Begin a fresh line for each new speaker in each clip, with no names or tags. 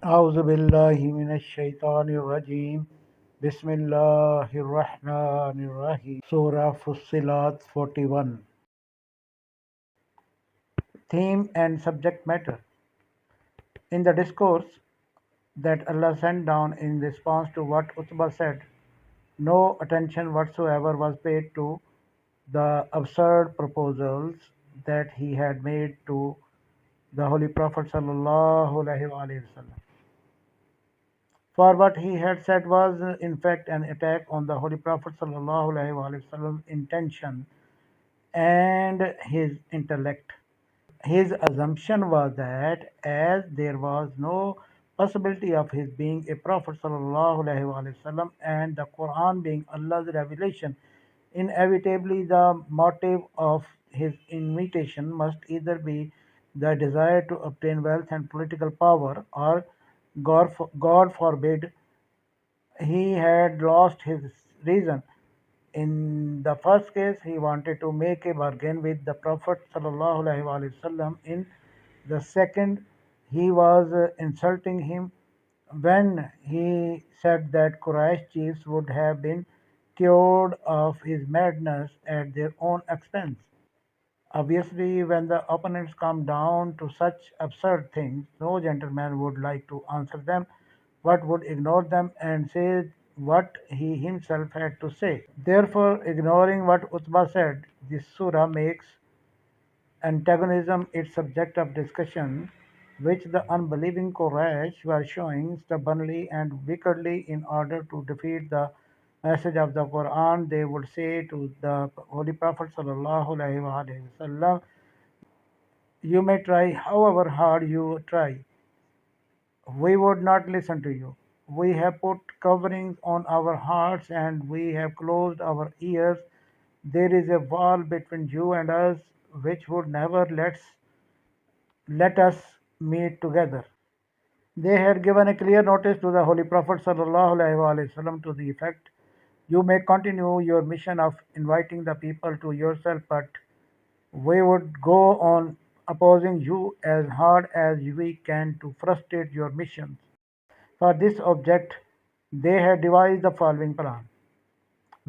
أعوذ بالله من الشيطان الرجيم بسم الله الرحمن الرحيم Surah Fussilat 41. Theme and subject matter. In the discourse that Allah sent down in response to what Utbah said, no attention whatsoever was paid to the absurd proposals that he had made to the Holy Prophet sallallahu alaihi wasallam. For what he had said was in fact an attack on the Holy Prophet ﷺ's intention and his intellect. His assumption was that as there was no possibility of his being a Prophet ﷺ and the Quran being Allah's revelation, inevitably the motive of his invitation must either be the desire to obtain wealth and political power, or God forbid, he had lost his reason. In the first case, he wanted to make a bargain with the Prophet ﷺ. In the second, he was insulting him when he said that Quraish chiefs would have been cured of his madness at their own expense. Obviously, when the opponents come down to such absurd things, no gentleman would like to answer them, but would ignore them and say what he himself had to say. Therefore, ignoring what Utbah said, this surah makes antagonism its subject of discussion, which the unbelieving Quraysh were showing stubbornly and wickedly in order to defeat the message of the Quran. They would say to the Holy Prophet sallallahu alaihi wasallam, "You may try however hard you try. We would not listen to you. We have put coverings on our hearts and we have closed our ears. There is a wall between you and us which would never let us meet together." They had given a clear notice to the Holy Prophet ﷺ to the effect, "You may continue your mission of inviting the people to yourself, but we would go on opposing you as hard as we can to frustrate your missions." For this object, they had devised the following plan.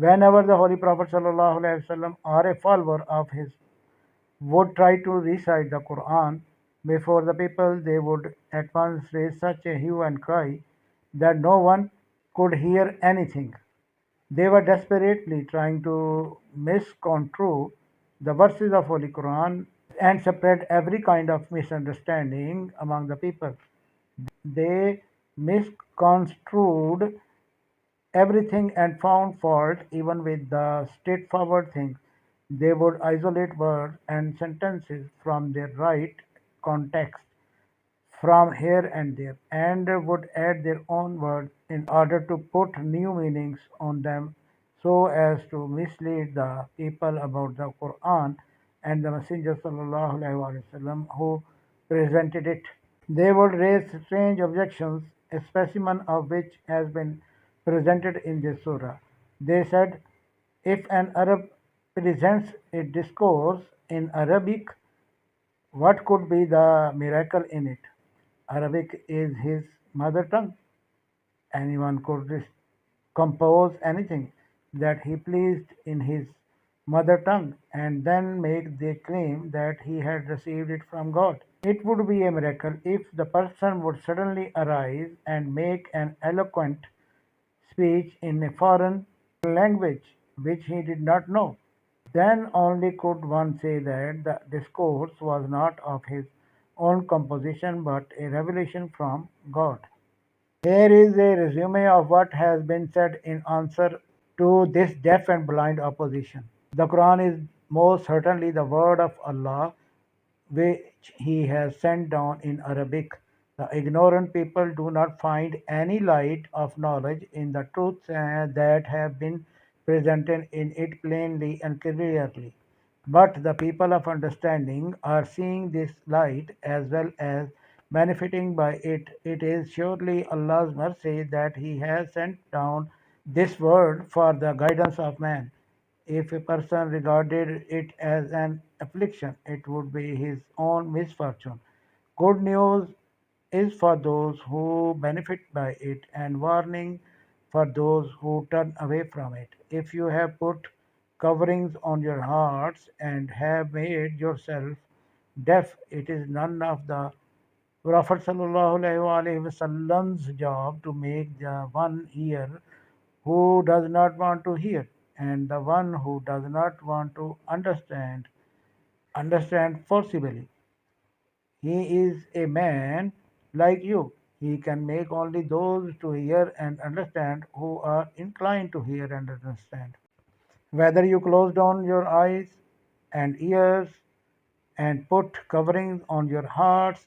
Whenever the Holy Prophet ﷺ or a follower of his would try to recite the Quran before the people, they would at once raise such a hue and cry that no one could hear anything. They were desperately trying to misconstrue the verses of Holy Quran and spread every kind of misunderstanding among the people. They misconstrued everything and found fault even with the straightforward things. They would isolate words and sentences from their right context from here and there, and would add their own words in order to put new meanings on them so as to mislead the people about the Quran and the Messenger ﷺ who presented it. They would raise strange objections, a specimen of which has been presented in this surah. They said, if an Arab presents a discourse in Arabic, what could be the miracle in it? Arabic is his mother tongue. Anyone could compose anything that he pleased in his mother tongue and then make the claim that he had received it from God. It would be a miracle if the person would suddenly arise and make an eloquent speech in a foreign language which he did not know. Then only could one say that the discourse was not of his own composition but a revelation from God. Here is a resume of what has been said in answer to this deaf and blind opposition. The Quran is most certainly the word of Allah, which He has sent down in Arabic. The ignorant people do not find any light of knowledge in the truths that have been presented in it plainly and clearly. But the people of understanding are seeing this light as well as benefiting by it. It is surely Allah's mercy that He has sent down this word for the guidance of man. If a person regarded it as an affliction, it would be his own misfortune. Good news is for those who benefit by it, and warning for those who turn away from it. If you have put coverings on your hearts and have made yourself deaf, it is none of the Prophet Wasallam's job to make the one hear who does not want to hear, and the one who does not want to understand forcibly. He is a man like you. He can make only those to hear and understand who are inclined to hear and understand. Whether you close down your eyes and ears and put coverings on your hearts,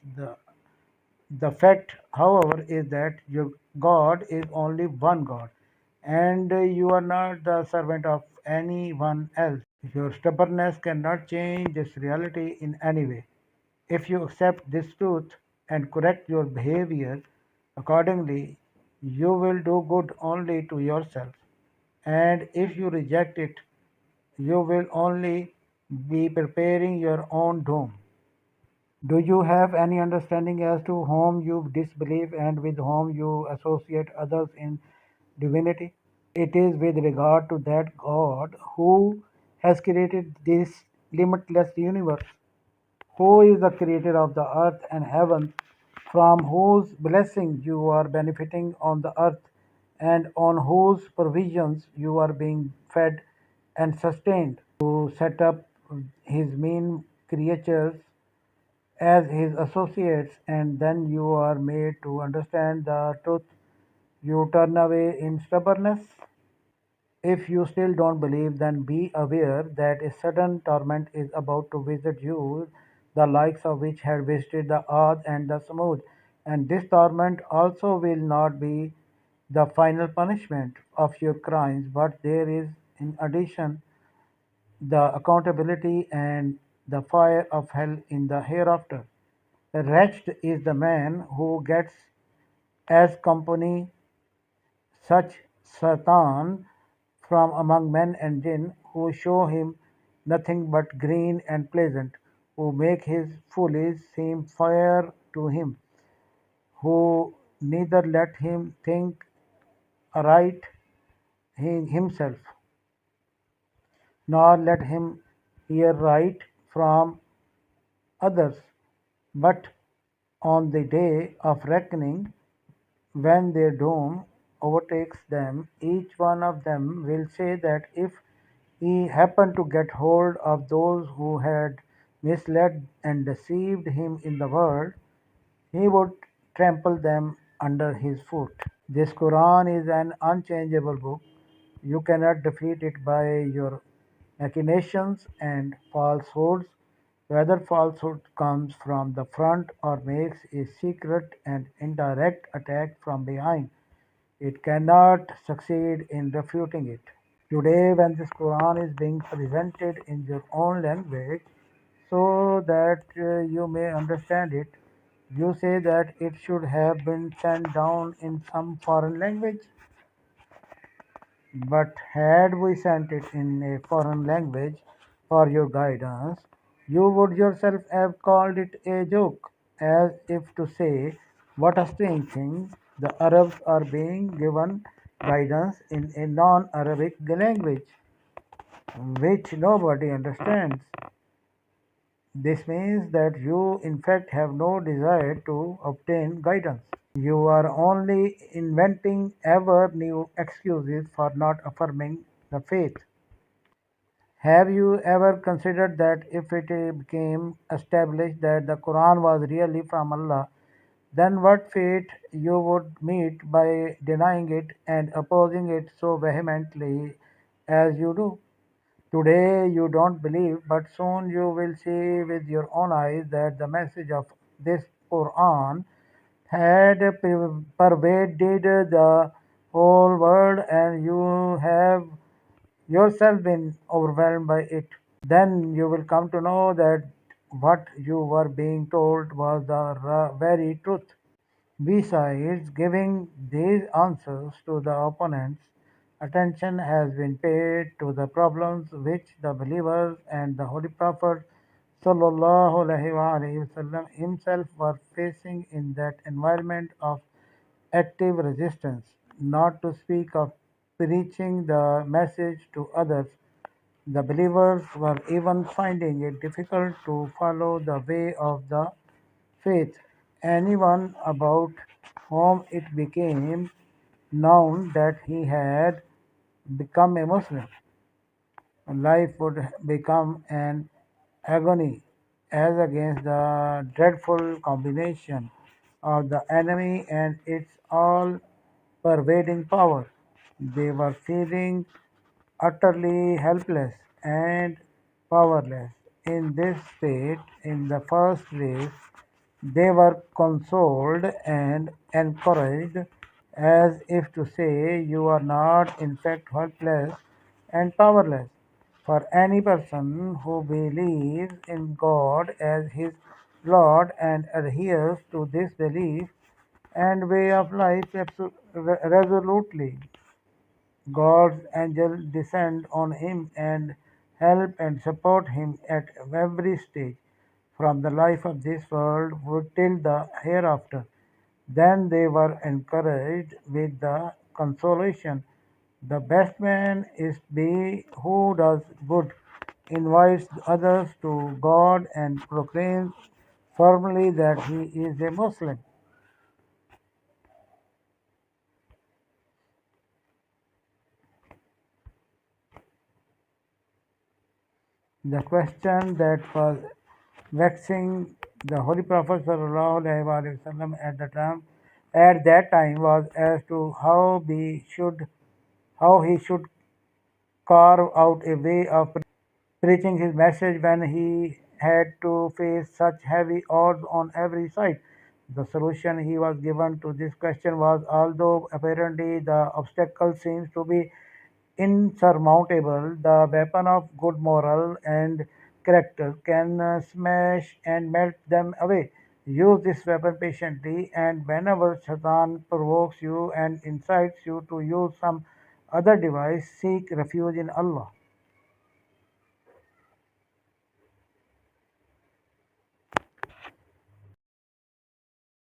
the fact, however, is that your God is only one God, and you are not the servant of anyone else. Your stubbornness cannot change this reality in any way. If you accept this truth and correct your behavior accordingly, you will do good only to yourself. And if you reject it, you will only be preparing your own doom. Do you have any understanding as to whom you disbelieve and with whom you associate others in divinity? It is with regard to that God who has created this limitless universe, who is the creator of the earth and heavens, from whose blessings you are benefiting on the earth, and on whose provisions you are being fed and sustained, to set up his mean creatures as his associates, and then you are made to understand the truth. You turn away in stubbornness. If you still don't believe, then be aware that a sudden torment is about to visit you, the likes of which had visited the Ad and the Samud. And this torment also will not be the final punishment of your crimes, but there is, in addition, the accountability and the fire of hell in the hereafter. Wretched is the man who gets as company such Satan from among men and jinn, who show him nothing but green and pleasant, who make his follies seem fair to him, who neither let him think aright himself, nor let him hear right from others, but on the day of reckoning, when their doom overtakes them, each one of them will say that if he happened to get hold of those who had misled and deceived him in the world, he would trample them under his foot. This Quran is an unchangeable book. You cannot defeat it by your machinations and falsehoods, whether falsehood comes from the front or makes a secret and indirect attack from behind. It cannot succeed in refuting it. Today, when this Quran is being presented in your own language so that you may understand it, you say that it should have been sent down in some foreign language. But had we sent it in a foreign language for your guidance, you would yourself have called it a joke, as if to say, what a strange thing, the Arabs are being given guidance in a non Arabic language, which nobody understands. This means that you, in fact, have no desire to obtain guidance. You are only inventing ever new excuses for not affirming the faith. Have you ever considered that if it became established that the Quran was really from Allah, then what fate you would meet by denying it and opposing it so vehemently as you do? Today you don't believe, but soon you will see with your own eyes that the message of this Quran had pervaded the whole world and you have yourself been overwhelmed by it. Then you will come to know that what you were being told was the very truth. Besides giving these answers to the opponents, attention has been paid to the problems which the believers and the Holy Prophet sallallahu alaihi wasallam himself was facing in that environment of active resistance, not to speak of preaching the message to others. The believers were even finding it difficult to follow the way of the faith. Anyone about whom it became known that he had become a Muslim, life would become an agony as against the dreadful combination of the enemy and its all pervading power. They were feeling utterly helpless and powerless. In this state, in the first place, they were consoled and encouraged, as if to say, "You are not in fact helpless and powerless." For any person who believes in God as his Lord and adheres to this belief and way of life resolutely, God's angels descend on him and help and support him at every stage, from the life of this world till the hereafter. Then they were encouraged with the consolation: the best man is he who does good, invites others to God, and proclaims firmly that he is a Muslim. The question that was vexing the Holy Prophet ﷺ at that time was as to how he should carve out a way of preaching his message when he had to face such heavy odds on every side. The solution he was given to this question was, although apparently the obstacle seems to be insurmountable, the weapon of good moral and character can smash and melt them away. Use this weapon patiently, and whenever Shaitan provokes you and incites you to use some other device, seek refuge in Allah.